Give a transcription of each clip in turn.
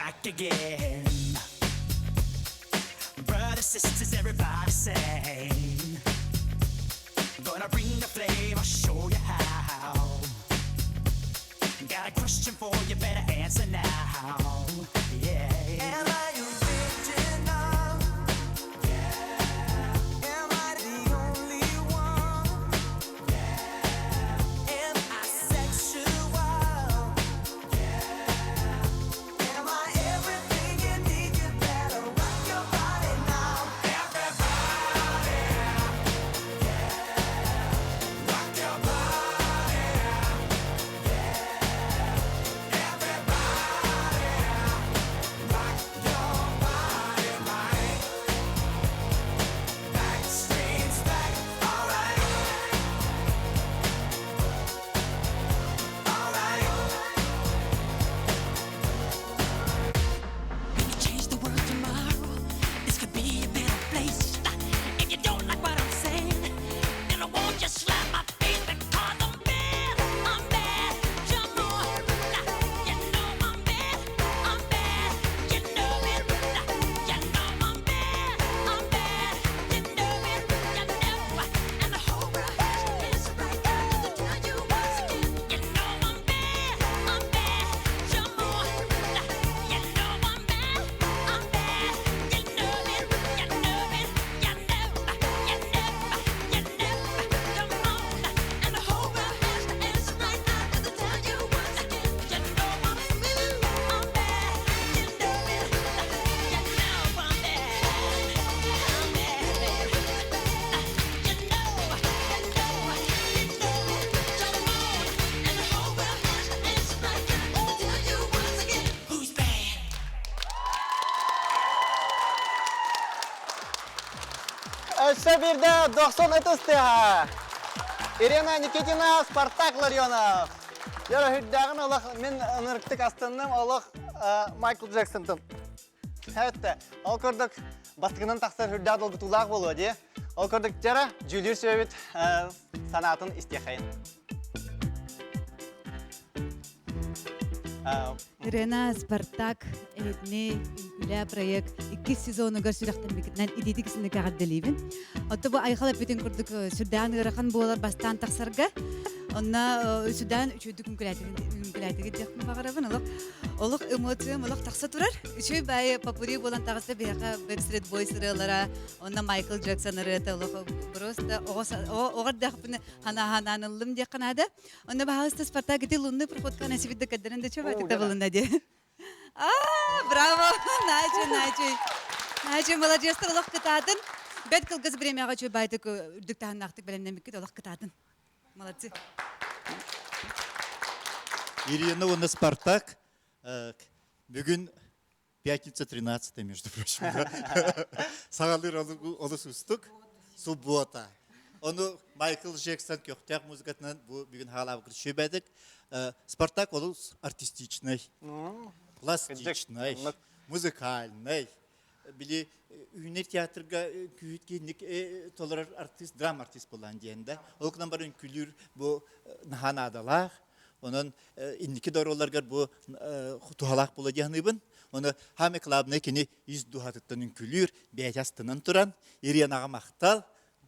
back again. Brothers, sisters, everybody sing. Gonna bring the flame, I'll show you how. Got a question for you, better answer now. Yeah. Am I original? Yeah. Am I the only one? Yeah. Am I sexual? Yeah. Am I everything you need? You better rock your body now. Everybody, yeah. Rock your body, yeah. Everybody, rock your body, right? Backstreet's back, alright. Alright. We could change the world tomorrow. This could be a better place. If you don't like what I'm saying, then I won't just slap my face because I'm bad. I'm bad. Jump on. You know I'm bad. I'm bad. You know it. You know I'm bad. I'm bad. You know it. You know. And the whole world is right now to tell you once again. You know I'm bad. I'm bad. Jump on. You know I'm bad. I'm bad. You know it. You know it. You know. You know. You know. Jump on. And the whole world is right now to tell you once again. You know I'm bad. I'm bad. You know it. You know I'm bad. I'm bad, baby. You know. You know. You know it. Jump on. And the whole world is right now to tell you once again. Who's bad? Еще бирде 90 Ирина Никитина, Спартак Ларионов. Яра хүддәгін олық, мен ынырктық астынным олық Майкл Джексонтын. Әтті, ол көрдік бастығынан тақсар хүддәд ол бұтулақ болу, де. Ол көрдік жара Джулиус өбіт санатын істеқайын. Ирена Спартак эдне үлә проект 2 сезоныга сүрәктән бикетнән идидик синне кагадделибин. Отто бу айхала битен күрдүк сүрдән гырахан булар бастан таксарга. Онна сүрдән үчүдүк мүмкүнләтиге дәхме багарабын. Олык эмоция, олык такса турар. Үчү бай попури болан тагысы бияка Backstreet Boys рылара, онна Майкл Джексон рыты олык просто огар дахпны хана-хананылым деканада. Онна баһаста Спартак ити лунны проходка насибидде кадеринде чөбә тите булында ди. Браво! Наче молодец, олык кытатын. Бет кылгыз премияга чөбәйтик үрдүктән нактык белән бикет олык кытатын. Молодцы. Ирина, у нас Спартак. Бүгін пятница 13, между прочим. Сағалыр олыс ұстық. Суббота. Оны Майкл Джексон көқтяқ музыкатынан бүгін халавы шөбәдік. Спартак олыс артистичный, пластичный, музыкальный. Били үйнер театрга күйіткенік толырар артист, драм артист болан дейінде. Олқынан барын күлір бұл наханадалақ. Onun indiki doğrulargar bu tuhalak bulacağınıbın. Onu hame klabına kini yüz duhatıttının külür, beyaztının turan, iriyanağa maqtal,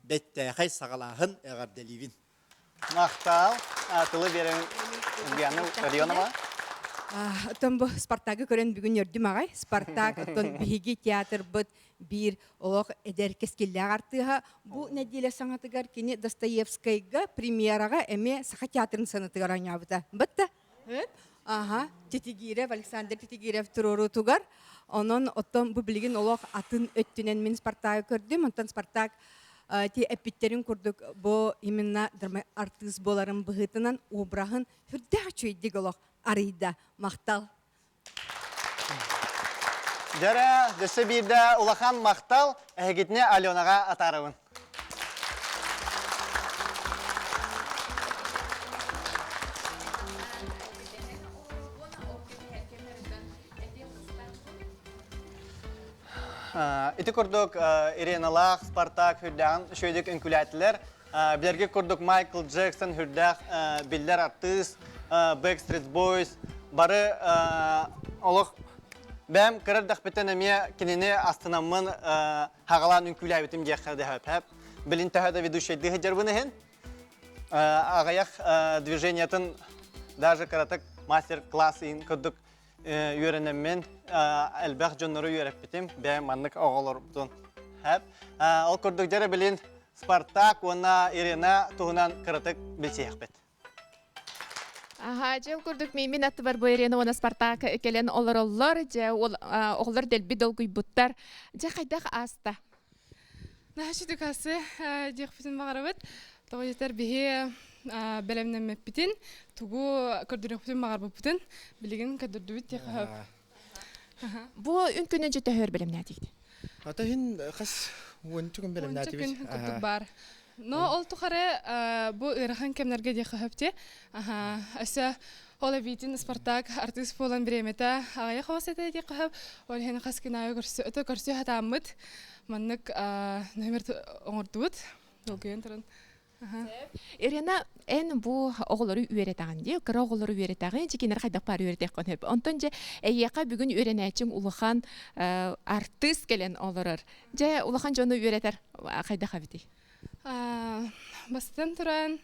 betteyakay sağalağın eğer delivin. Мақтал, атылы берін Ульяна Ларионова. Оттон бу Спартакы көрөн бүгүн өрдүм агай. Спартак оттон биги театр быт бир олох эдер кескелләр артыга. Бу неделе саңатыгар кини Достоевскийга премьерага эме саха театрын санатыгар аñабыта. Бытта? Ага, Тетигирев, Александр Тетигирев турору тугар. Онон оттон бу билген олох атын өттүнен мен Спартакы көрдүм. Онтон Спартак ти эпиттерин курдук бу именно артист боларын быгытынан обрахын хүрдэ чөйдик олох арыйда мақтал. Жара, дөсі бірді ұлақан мақтал, әгетіне Аленаға атарыбын. Ити көрдік Иреналақ, Спартак, хүрдәғын шөйдік үнкіләтілер. Білерге көрдік Майкл Джексон, хүрдәқ, Биллер артист, Backstreet Boys. Бары олық Бәм кырдах бетенеме кинене астынамын хагалан үнкүләбитим дияхәрдә хәп. Билин тәһәдә ведущий дигә җәрбенеһен. Агаяк движениятын даже каратак мастер-классын кырдык үйренемен әлбәх җоннары үйрәп битим. Бәм маннык агалар бутын хәп. Ал кырдык җәре билин Спартак, она Ирина туһунан каратак билсәяк бит. Жел күрдік мен атты бар бойрені оны Спартак келен олар, же олар дәлбі долгой бұттар. Же қайдақ аста? Нәші дүкасы дек бүтін мағарабыт. Тоғы жетер бігі бәлемнен мәппітін, тұғу көрдірек бүтін мағарбы бүтін, білігін көдірді бүт дек қап. Бұл үнкінен жеті хөр білімне дейді. Ата хин қас ончугун белем Ончы натибит. күн күттік бар. Но ол тұқары бұл ұйрахан кемнерге дек қапте. Әсі ола бейтін Спартак артист болан біреметі ағая қауасеті дек қап. Ол хен қас кінайы көрсі хатамыд. Маннык номер оңырдуыд. Ол күйен тұрын. Ирина эн бу оголору үйрәтәгән ди, кыра оголору үйрәтәгән, җикенер кайдак бар үйрәтәк көн хеп. Онтон же әйяка бүген үйрәнәчең улахан артист келен олорыр. Же улахан җоны үйрәтәр кайда хабити. Бастан тұран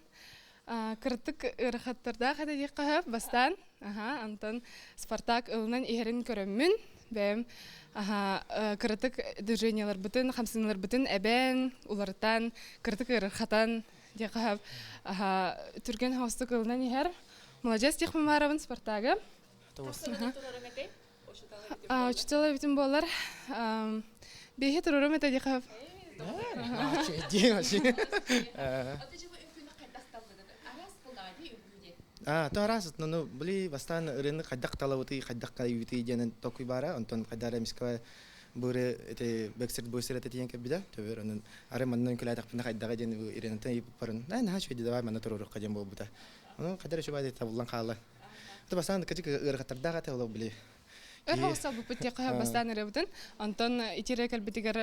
кыртык ырхаттарда қада дек қап. Бастан. Антон Спартак ылынан иһерин көрөммүн. Бәм кыртык движениялар бүтін, хамсынлар бүтін, әбән, уларытан, кыртык ырхатан дек қап. Түрген хаустык ылынан иһер. Молодец дек мамарабын Спартагы. Учителя бүтін болар. Бейхе тұрырым әті дек қап. То раз, ну, были бастан рынок кайдак талавыты, кайдак кайвыты дигән токуй бара, онтон кайдара мискава бүре эте бексерт бойсер эте дигән кебидә, төбер анын ары маннан көләдәк бинә кайдага дигән ирентен ип парын. Нә шуйды давай мана торыр кадәм бу бута. Аны кайдара шубай дип табылган кала. То бастан кичик ыргатырдага тәвле били. Хауса бу бит кая бастан рыбытын. Антон итире калбитигәр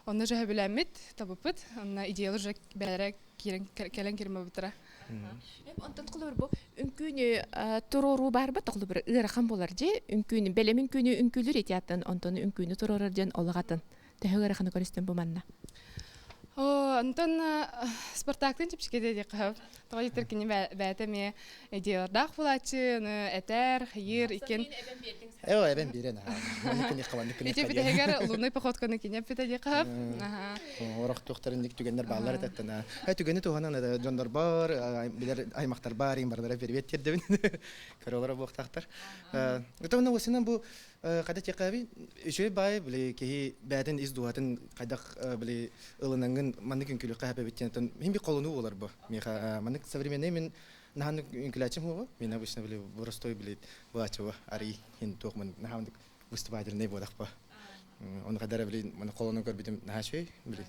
оны жа беләмит, табыпыт. Аны идеялы жа бәрәк кирен кирмә бутыра. Онтон кылыр бу үнкүнү турору бар ба токлы бир ырхан болар же үнкүнү белемин күнү үнкүлүр этиятын онтон үнкүнү туророр ден олагатын тәһәгәр ханы көрөстөн бу манна. Антон Спартактын чипчикеде дек қап. Тоға жетер кені бәтеме идеялардақ болачы, әтер, хайыр, екен. Эбен берен. Ете бітәгер лунай походканы кенеп бітә дек қап. Орак тоқтарындық түгендер балалар әттен. Түгенді туғанан жондар бар, билер аймақтар бар, имбарлары бербеттер дебін. Көролары боқтақтар. Өтімені осынан бұл қада текаби, үші бай, біле кейі бәдін издуатын қайдақ біле ылынаңын маннык үнкілі қайапа беттен. Мен бі қолыну олар бұл. Маннык современный мен наханнык үнкіләчім бұл. Мен обычно біле бұрыстой біле бұлачы бұл. Ари, хен тоқмын наханнык выступайдыр не болдақ бұл. Оны қадары біле қолыну көр бітім наха шөй біле.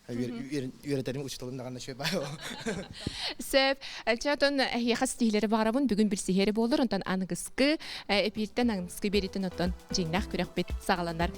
Үйретәрім ұчытылым дағанда шөй бай ол. Сөп, әлчәтон яхас тийлері бағарабын бүгін бір сихері болыр, онтан анығысқы, эпирттен анығысқы беретін оттан жеңнақ көрек бет сағаландар.